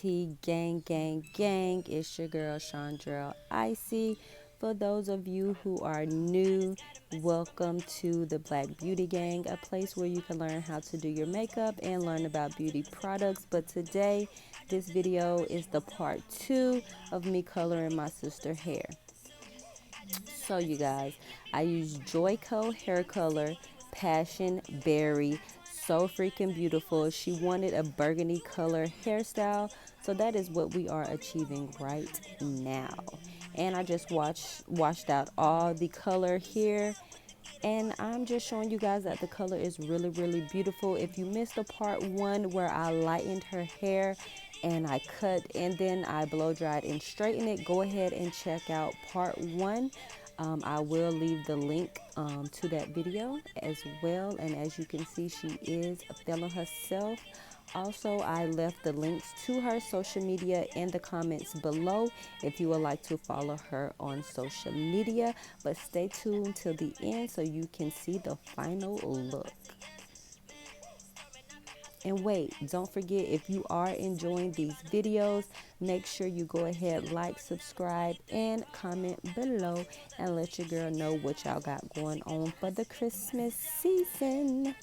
gang, gang, gang. It's your girl Shondrallicci. For those of you who are new, welcome to the Black Beauty Gang, a place where you can learn how to do your makeup and learn about beauty products. But today, this video is the part 2 of me coloring my sister hair. So you guys, I use Joico hair color, Passion Berry. So freaking beautiful. She wanted a burgundy color hairstyle, so that is what we are achieving right now. And I just washed out all the color here, and I'm just showing you guys that the color is really beautiful. If you missed the part 1 where I lightened her hair and I cut and then I blow dried and straightened it, go ahead and check out part 1. I will leave the link to that video as well. And as you can see, she is feeling herself. Also, I left the links to her social media in the comments below if you would like to follow her on social media. But stay tuned till the end so you can see the final look. And wait, don't forget, if you are enjoying these videos, make sure you go ahead, like, subscribe, and comment below, and let your girl know what y'all got going on for the Christmas season.